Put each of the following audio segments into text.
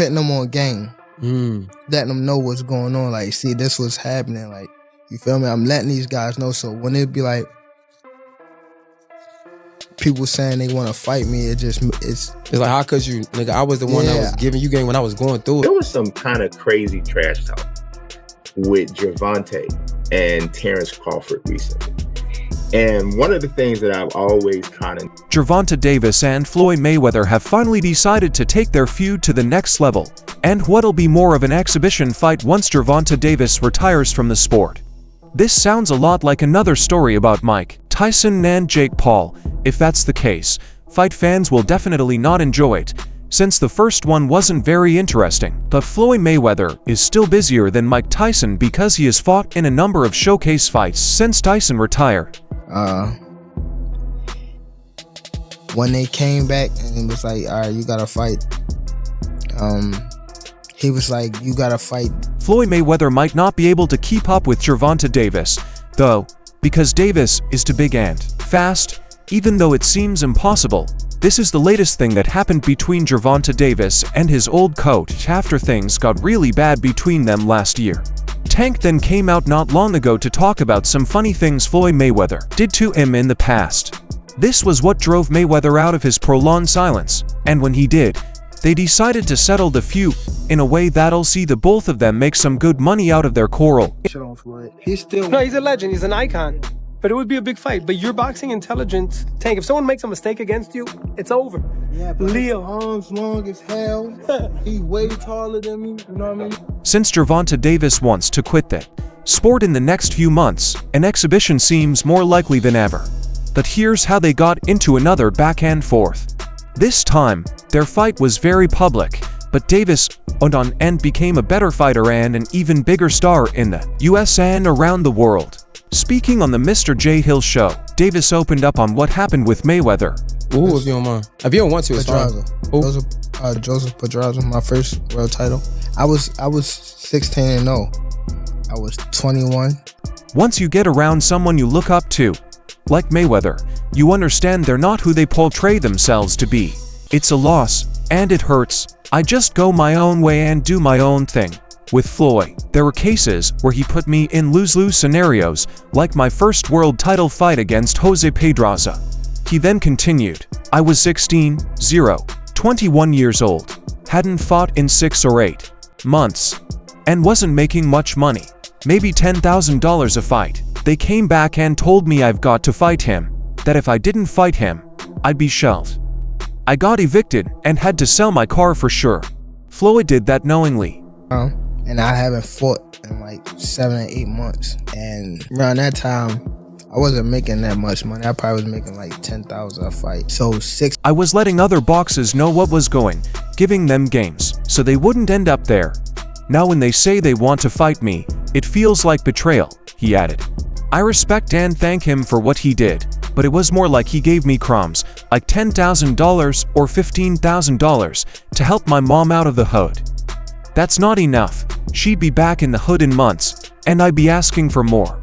putting them on game. Letting them know what's going on. Like, see, this was happening. Like, you feel me? I'm letting these guys know. So when it be like people saying they want to fight me, it's like, how could you, nigga? I was the one that was giving you game when I was going through it. There was some kind of crazy trash talk with Gervonta and Terrence Crawford recently. And one of the things that I've always kind of... Gervonta Davis and Floyd Mayweather have finally decided to take their feud to the next level, and what'll be more of an exhibition fight once Gervonta Davis retires from the sport. This sounds a lot like another story about Mike Tyson and Jake Paul. If that's the case, fight fans will definitely not enjoy it, since the first one wasn't very interesting. But Floyd Mayweather is still busier than Mike Tyson because he has fought in a number of showcase fights since Tyson retired. When they came back and it was like, all right, you gotta fight. He was like, you gotta fight. Floyd Mayweather might not be able to keep up with Gervonta Davis, though, because Davis is too big and fast, even though it seems impossible. This is the latest thing that happened between Gervonta Davis and his old coach after things got really bad between them last year. Tank then came out not long ago to talk about some funny things Floyd Mayweather did to him in the past. This was what drove Mayweather out of his prolonged silence, and when he did, they decided to settle the feud in a way that'll see the both of them make some good money out of their quarrel. He's a legend, he's an icon. But it would be a big fight. But your boxing intelligence, Tank, if someone makes a mistake against you, it's over. Yeah, but Leo, his arms long as hell. He's way taller than me, you know what I mean? Since Gervonta Davis wants to quit that sport in the next few months, an exhibition seems more likely than ever. But here's how they got into another back and forth. This time, their fight was very public, but Davis went on and became a better fighter and an even bigger star in the US and around the world. Speaking on the Mr. J. Hill show, Davis opened up on what happened with Mayweather. Ooh, if you don't mind. If you don't want to, it's fine. Joseph Pedraza, my first world title. I was 16-0. I was 21. Once you get around someone you look up to, like Mayweather, you understand they're not who they portray themselves to be. It's a loss, and it hurts. I just go my own way and do my own thing. With Floyd, there were cases where he put me in lose-lose scenarios, like my first world title fight against Jose Pedraza. He then continued, I was 16-0, 21 years old, hadn't fought in 6 or 8 months, and wasn't making much money, maybe $10,000 a fight. They came back and told me I've got to fight him, that if I didn't fight him, I'd be shelved. I got evicted and had to sell my car for sure. Floyd did that knowingly. And I haven't fought in like 7 or 8 months. And around that time, I wasn't making that much money. I probably was making like $10,000 a fight. So I was letting other boxers know what was going, giving them games, so they wouldn't end up there. Now when they say they want to fight me, it feels like betrayal, he added. I respect and thank him for what he did, but it was more like he gave me crumbs, like $10,000 or $15,000 to help my mom out of the hood. That's not enough. She'd be back in the hood in months, and I'd be asking for more.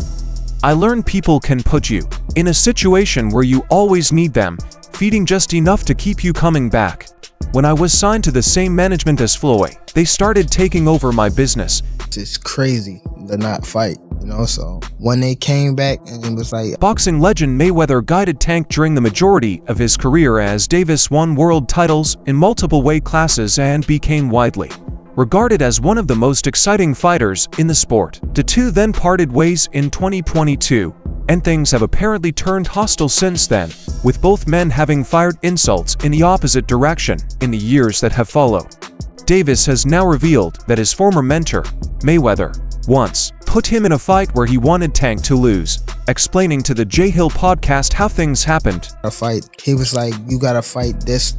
I learned people can put you in a situation where you always need them, feeding just enough to keep you coming back. When I was signed to the same management as Floyd, they started taking over my business. It's crazy to not fight, you know, so when they came back and it was like... Boxing legend Mayweather guided Tank during the majority of his career as Davis won world titles in multiple weight classes and became widely regarded as one of the most exciting fighters in the sport. The two then parted ways in 2022, and things have apparently turned hostile since then, with both men having fired insults in the opposite direction in the years that have followed. Davis has now revealed that his former mentor, Mayweather, once put him in a fight where he wanted Tank to lose, explaining to the J Hill podcast how things happened. A fight, he was like, you gotta fight this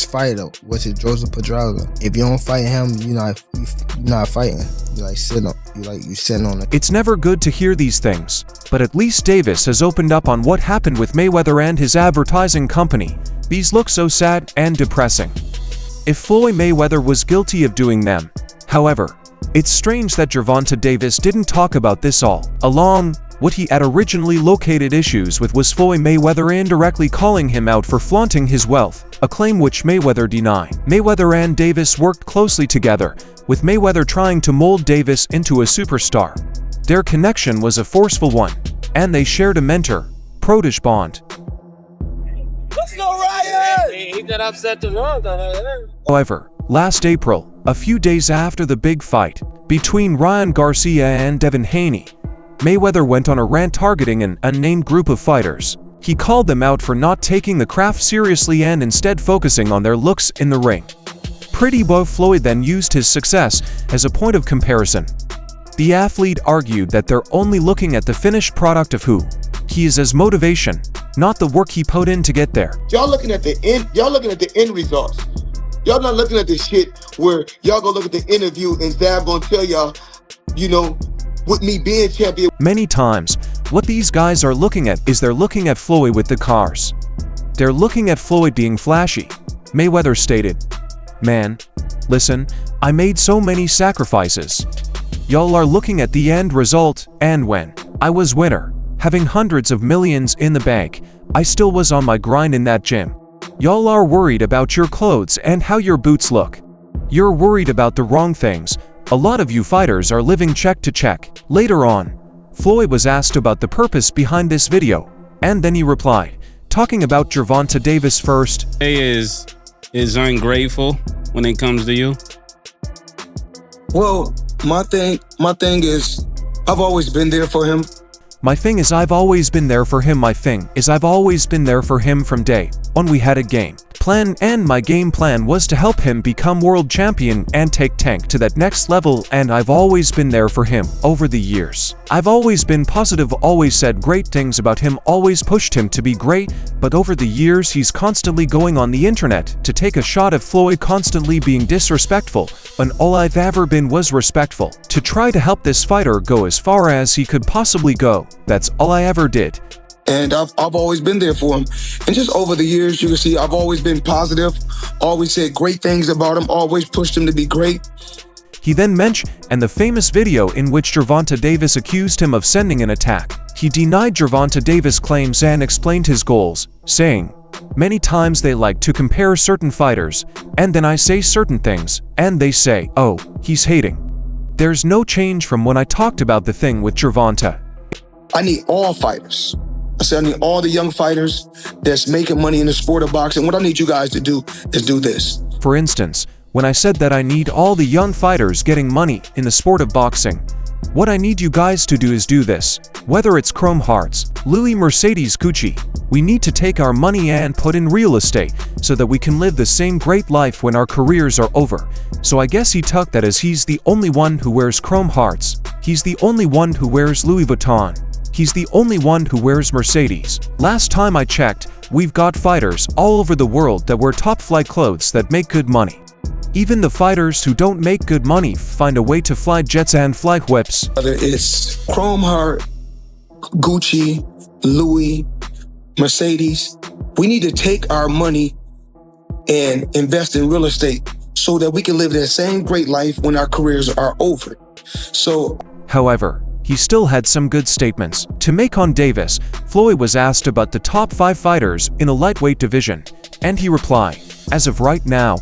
fighter, which is Joseph Pedraza. If you don't fight him, you're not fighting. You sitting on it. It's never good to hear these things, but at least Davis has opened up on what happened with Mayweather and his advertising company. These look so sad and depressing. If Floyd Mayweather was guilty of doing them, however, it's strange that Gervonta Davis didn't talk about this all along. What he had originally located issues with was Floyd Mayweather indirectly calling him out for flaunting his wealth, a claim which Mayweather denied. Mayweather and Davis worked closely together, with Mayweather trying to mold Davis into a superstar. Their connection was a forceful one, and they shared a mentor-protege bond. Let's go, Ryan! He got upset the wrong. However, last April, a few days after the big fight between Ryan Garcia and Devin Haney, Mayweather went on a rant targeting an unnamed group of fighters. He called them out for not taking the craft seriously and instead focusing on their looks in the ring. Pretty boy Floyd then used his success as a point of comparison. The athlete argued that they're only looking at the finished product of who he is as motivation, not the work he put in to get there. Y'all looking at the end. Y'all looking at the end results. Y'all not looking at the shit where y'all go look at the interview and Zab gonna tell y'all, you know, with me being champion. Many times, what these guys are looking at is they're looking at Floyd with the cars. They're looking at Floyd being flashy. Mayweather stated, "Man, listen, I made so many sacrifices. Y'all are looking at the end result, and when I was winner, having hundreds of millions in the bank, I still was on my grind in that gym. Y'all are worried about your clothes and how your boots look. You're worried about the wrong things. A lot of you fighters are living check to check." Later on, Floyd was asked about the purpose behind this video, and then he replied, talking about Gervonta Davis first. Is ungrateful when it comes to you? Well, my thing is, I've always been there for him. My thing is I've always been there for him. My thing is I've always been there for him from day one. We had a game plan, and my game plan was to help him become world champion and take Tank to that next level, and I've always been there for him over the years. I've always been positive, always said great things about him, always pushed him to be great, but over the years he's constantly going on the internet to take a shot at Floyd, constantly being disrespectful, and all I've ever been was respectful, to try to help this fighter go as far as he could possibly go. That's all I ever did. And I've always been there for him. And just over the years, you can see I've always been positive, always said great things about him, always pushed him to be great. He then mentioned the famous video in which Gervonta Davis accused him of sending an attack. He denied Gervonta Davis' claims and explained his goals, saying, "Many times they like to compare certain fighters, and then I say certain things, and they say, oh, he's hating. There's no change from when I talked about the thing with Gervonta. I need all fighters. I said I need all the young fighters that's making money in the sport of boxing. What I need you guys to do is do this." For instance, when I said that I need all the young fighters getting money in the sport of boxing, what I need you guys to do is do this. Whether it's Chrome Hearts, Louis, Mercedes, Gucci, we need to take our money and put in real estate so that we can live the same great life when our careers are over. So I guess he took that as he's the only one who wears Chrome Hearts. He's the only one who wears Louis Vuitton. He's the only one who wears Mercedes. Last time I checked, we've got fighters all over the world that wear top-flight clothes that make good money. Even the fighters who don't make good money find a way to fly jets and fly whips. Whether it's Chrome Heart, Gucci, Louis, Mercedes, we need to take our money and invest in real estate so that we can live that same great life when our careers are over. So, however, he still had some good statements to make on Davis. Floyd was asked about the top 5 fighters in a lightweight division, and he replied, "As of right now,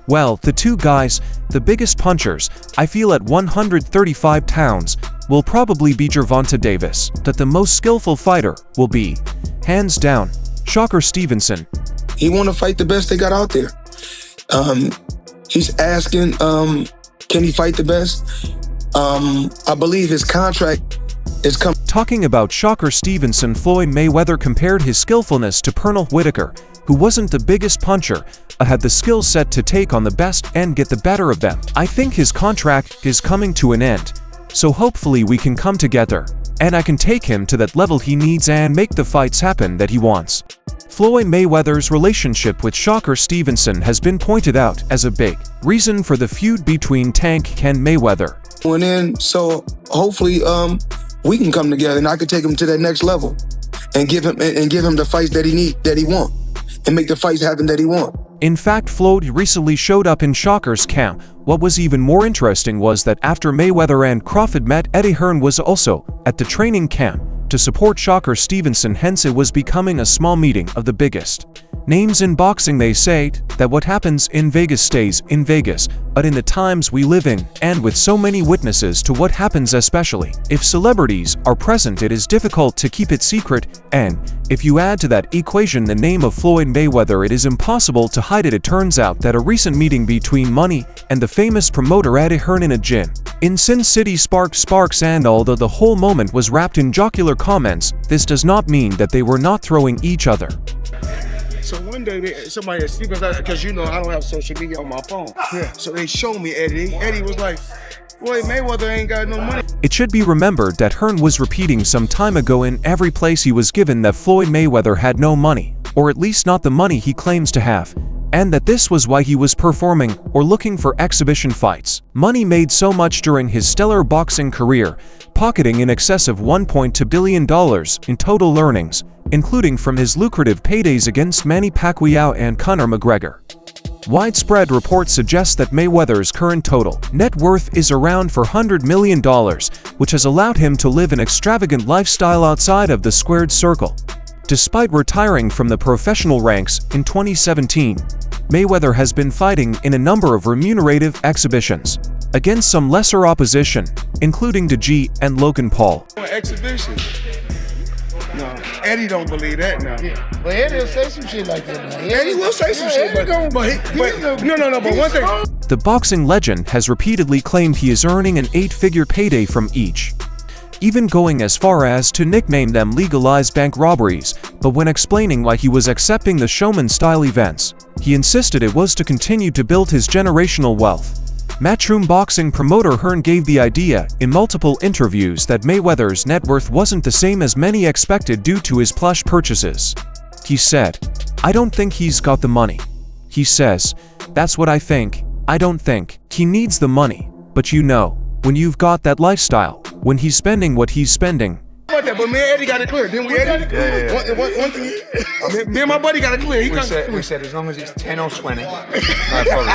well, the 2 guys, the biggest punchers, I feel at 135 pounds, will probably be Gervonta Davis. That the most skillful fighter will be, hands down, Shocker Stevenson." He want to fight the best they got out there. He's asking, can he fight the best? I believe his contract is coming. Talking about Shocker Stevenson, Floyd Mayweather compared his skillfulness to Pernell Whitaker, who wasn't the biggest puncher, but had the skill set to take on the best and get the better of them. "I think his contract is coming to an end, so hopefully we can come together, and I can take him to that level he needs and make the fights happen that he wants." Floyd Mayweather's relationship with Shocker Stevenson has been pointed out as a big reason for the feud between Tank and Mayweather. Went in, so hopefully we can come together and I can take him to that next level and give him the fights that he want, and make the fights happen that he want. In fact, Floyd recently showed up in Shocker's camp. What was even more interesting was that after Mayweather and Crawford met, Eddie Hearn was also at the training camp to support Shocker Stevenson, hence it was becoming a small meeting of the biggest names in boxing. They say that what happens in Vegas stays in Vegas, but in the times we live in, and with so many witnesses to what happens, especially if celebrities are present, it is difficult to keep it secret, and if you add to that equation the name of Floyd Mayweather, it is impossible to hide it. It turns out that a recent meeting between Money and the famous promoter Eddie Hearn in a gym in Sin City sparks, and although the whole moment was wrapped in jocular comments, this does not mean that they were not throwing each other. So one day, somebody at Stevens asked, because you know I don't have social media on my phone. Yeah. So they showed me Eddie. Eddie was like, "Boy, Mayweather ain't got no money." It should be remembered that Hearn was repeating some time ago in every place he was given that Floyd Mayweather had no money, or at least not the money he claims to have, and that this was why he was performing or looking for exhibition fights. Money made so much during his stellar boxing career, pocketing in excess of $1.2 billion in total earnings, including from his lucrative paydays against Manny Pacquiao and Conor McGregor. Widespread reports suggest that Mayweather's current total net worth is around $400 million, which has allowed him to live an extravagant lifestyle outside of the squared circle. Despite retiring from the professional ranks in 2017, Mayweather has been fighting in a number of remunerative exhibitions against some lesser opposition, including DeG and Logan Paul. Exhibition? No, Eddie don't believe that now. Yeah. But Eddie will say some shit like that, man. Eddie will say some shit, but no, but one thing. The boxing legend has repeatedly claimed he is earning an 8-figure payday from each, even going as far as to nickname them legalized bank robberies, but when explaining why he was accepting the showman-style events, he insisted it was to continue to build his generational wealth. Matchroom boxing promoter Hearn gave the idea in multiple interviews that Mayweather's net worth wasn't the same as many expected due to his plush purchases. He said, "I don't think he's got the money." He says, "That's what I think. I don't think he needs the money. But you know, when you've got that lifestyle, when he's spending what he's spending." But me and Eddie got it clear, didn't we, Eddie? Yeah. One thing, me and my buddy got it clear. We said as long as it's 10 or 20, no problem.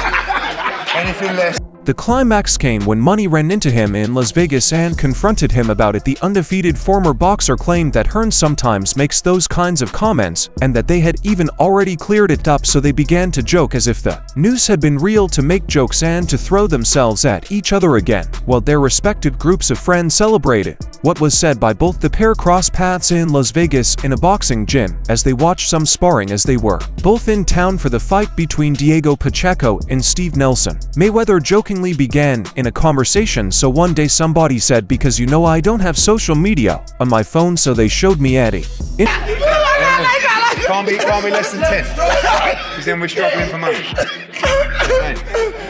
Anything less. The climax came when Money ran into him in Las Vegas and confronted him about it. The undefeated former boxer claimed that Hearn sometimes makes those kinds of comments and that they had even already cleared it up, so they began to joke as if the news had been real, to make jokes and to throw themselves at each other again, while their respected groups of friends celebrated what was said by both. The pair crossed paths in Las Vegas in a boxing gym as they watched some sparring as they were both in town for the fight between Diego Pacheco and Steve Nelson. Mayweather jokingly began in a conversation, "So one day somebody said, because you know I don't have social media on my phone, so they showed me Eddie." Can't be less than 10. Because then we're struggling for money.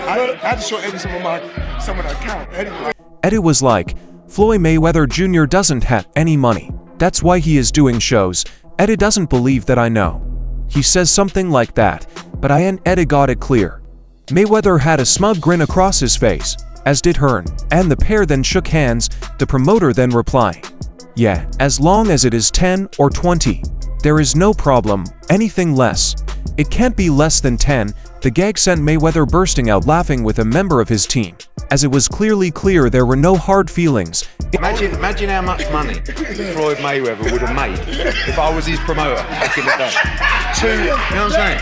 I had to show Eddie some of the account. Eddie was like, "Floyd Mayweather Jr. doesn't have any money. That's why he is doing shows. Eddie doesn't believe that I know." He says something like that, but Eddie got it clear. Mayweather had a smug grin across his face, as did Hearn, and the pair then shook hands. The promoter then replied, "Yeah, as long as it is 10 or 20, there is no problem. Anything less, it can't be less than 10. The gag sent Mayweather bursting out laughing with a member of his team, as it was clearly clear there were no hard feelings. Imagine how much money Floyd Mayweather would have made if I was his promoter back in the day. You know what I'm saying?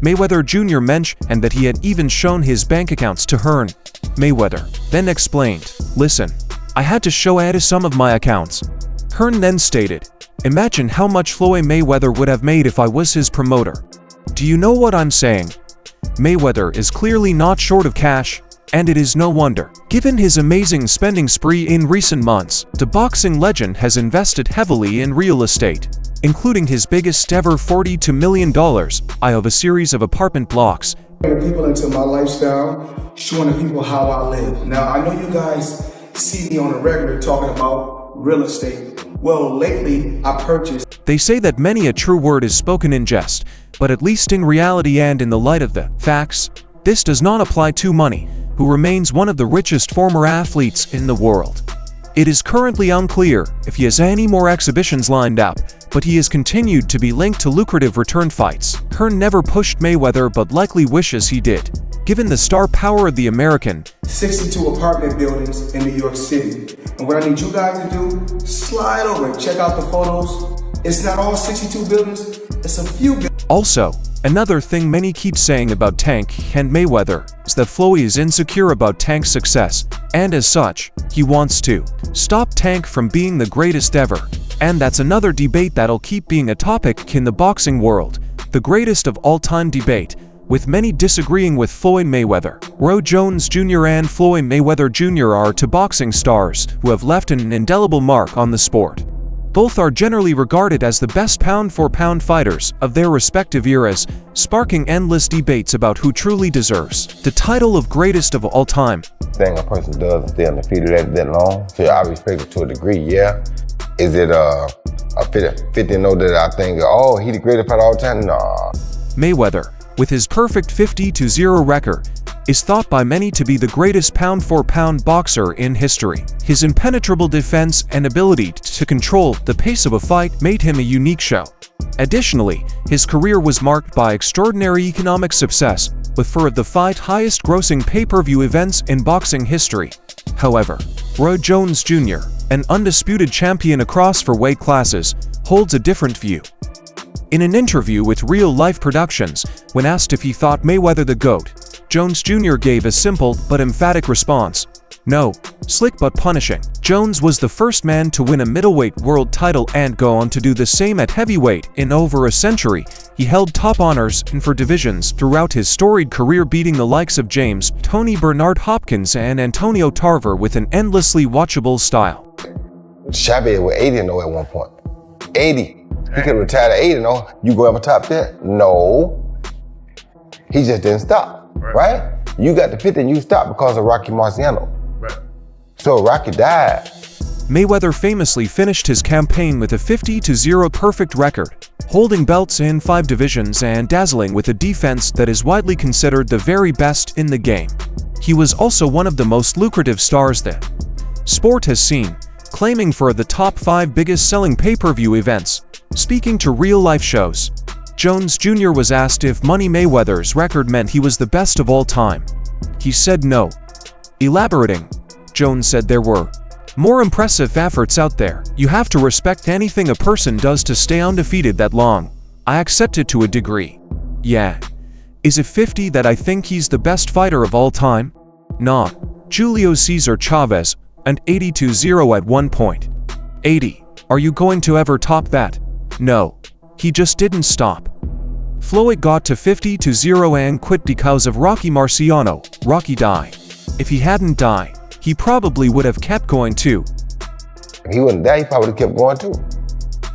Mayweather Jr. mentioned that he had even shown his bank accounts to Hearn. Mayweather then explained, "Listen, I had to show Eddie some of my accounts." Hearn then stated, "Imagine how much Floyd Mayweather would have made if I was his promoter. Do you know what I'm saying?" Mayweather is clearly not short of cash, and it is no wonder. Given his amazing spending spree in recent months, the boxing legend has invested heavily in real estate, including his biggest ever $42 million of a series of apartment blocks. People into my lifestyle, showing people how I live. Now, I know you guys see me on a regular talking about real estate. Well, lately, I purchased. They say that many a true word is spoken in jest, but at least in reality and in the light of the facts, this does not apply to Money, who remains one of the richest former athletes in the world. It is currently unclear if he has any more exhibitions lined up, but he has continued to be linked to lucrative return fights. Hearn never pushed Mayweather but likely wishes he did, given the star power of the American. 62 apartment buildings in New York City. And what I need you guys to do, slide over and check out the photos. It's not all 62 buildings, it's a few buildings. Also, another thing many keep saying about Tank and Mayweather is that Floyd is insecure about Tank's success, and as such, he wants to stop Tank from being the greatest ever. And that's another debate that'll keep being a topic in the boxing world, the greatest of all-time debate, with many disagreeing with Floyd Mayweather. Roy Jones Jr. and Floyd Mayweather Jr. are two boxing stars who have left an indelible mark on the sport. Both are generally regarded as the best pound-for-pound fighters of their respective eras, sparking endless debates about who truly deserves the title of greatest of all time. Thing a person does and stay undefeated that long, so I respect it to a degree, yeah. Is it a 50-0 that I think, oh, he the greatest fighter all the time? Nah. Mayweather, with his perfect 50-0 record, is thought by many to be the greatest pound-for-pound boxer in history. His impenetrable defense and ability to control the pace of a fight made him a unique show. Additionally, his career was marked by extraordinary economic success, with 4 of the 5 highest-grossing pay-per-view events in boxing history. However, Roy Jones Jr., an undisputed champion across 4 weight classes, holds a different view. In an interview with Real Life Productions, when asked if he thought Mayweather the GOAT, Jones Jr. gave a simple but emphatic response: no, slick but punishing. Jones was the first man to win a middleweight world title and go on to do the same at heavyweight in over a century. He held top honors in 4 divisions throughout his storied career, beating the likes of James, Tony Bernard Hopkins and Antonio Tarver with an endlessly watchable style. Chavez was 80-0 at one point. 80. He could have retired at 80-0. You go ever top that? No. He just didn't stop, right? You got to 50 and you stopped because of Rocky Marciano. Right. So Rocky died. Mayweather famously finished his campaign with a 50-0 perfect record, holding belts in 5 divisions and dazzling with a defense that is widely considered the very best in the game. He was also one of the most lucrative stars the sport has seen, claiming for the top 5 biggest selling pay-per-view events. Speaking to real-life shows, Jones Jr. was asked if Money Mayweather's record meant he was the best of all time. He said no. Elaborating, Jones said there were more impressive efforts out there. You have to respect anything a person does to stay undefeated that long. I accept it to a degree. Yeah. Is it 50 that I think he's the best fighter of all time? Nah. Julio Cesar Chavez, and 80-0 at one point. 80. Are you going to ever top that? No. He just didn't stop. Floyd got to 50-0 and quit because of Rocky Marciano. Rocky died. If he hadn't died, he probably would have kept going too. If he wouldn't die, he probably would have kept going too.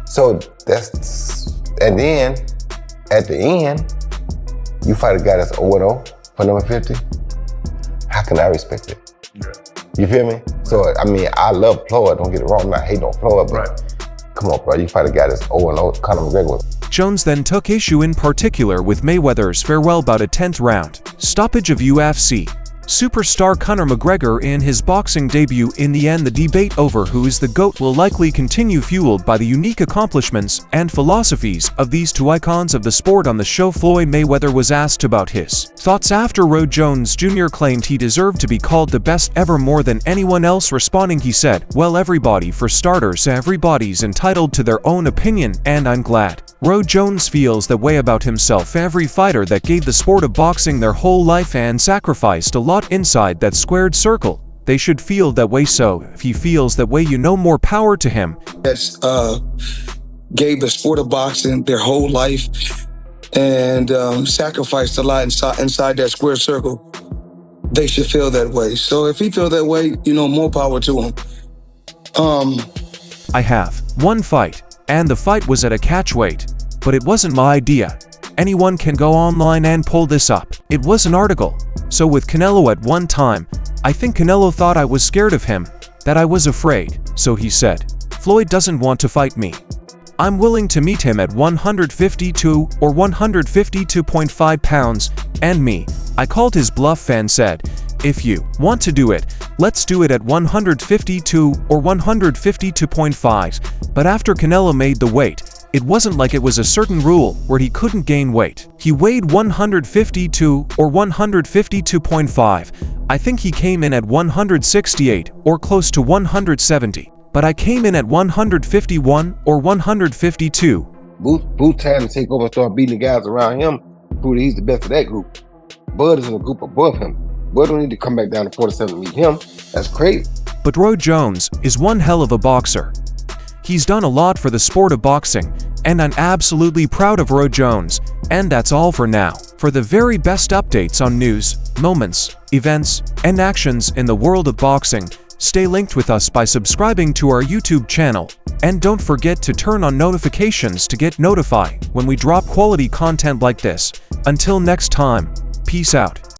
So that's, and then at the end, you fight a guy that's 0-0 for number 50. How can I respect it? Yeah. You feel me? So, I mean, I love Floyd, don't get it wrong, I'm not hating on Floyd, but come on, bro, you fight a guy that's 0-0, Conor McGregor. Jones then took issue in particular with Mayweather's farewell bout, a 10th round stoppage of UFC superstar Conor McGregor in his boxing debut. In the end, the debate over who is the GOAT will likely continue, fueled by the unique accomplishments and philosophies of these 2 icons of the sport. On the show, Floyd Mayweather was asked about his thoughts after Roy Jones Jr. claimed he deserved to be called the best ever more than anyone else. Responding, he said, well, everybody, for starters, everybody's entitled to their own opinion, and I'm glad Roy Jones feels that way about himself. Every fighter that gave the sport of boxing their whole life and sacrificed a lot inside that squared circle, they should feel that way. So if he feels that way, you know, more power to him. That's gave the sport of boxing their whole life and sacrificed a lot inside that square circle. They should feel that way. So if he feels that way, you know, more power to him. I have one fight, and the fight was at a catch weight, but it wasn't my idea. Anyone can go online and pull this up. It was an article. So with Canelo at one time, I think Canelo thought I was scared of him, that I was afraid. So he said, Floyd doesn't want to fight me. I'm willing to meet him at 152 or 152.5 pounds, and me, I called his bluff and said, if you want to do it, let's do it at 152 or 152.5. But after Canelo made the weight, It wasn't like it was a certain rule where he couldn't gain weight. He weighed 152 or 152.5. I think he came in at 168 or close to 170. But I came in at 151 or 152. Booth time to take over and start beating the guys around him. Prove that he's the best of that group. Bud is in a group above him. Bud don't need to come back down to 47 to meet him. That's crazy. But Roy Jones is one hell of a boxer. He's done a lot for the sport of boxing, and I'm absolutely proud of Roy Jones. And that's all for now. For the very best updates on news, moments, events, and actions in the world of boxing, stay linked with us by subscribing to our YouTube channel. And don't forget to turn on notifications to get notified when we drop quality content like this. Until next time, peace out.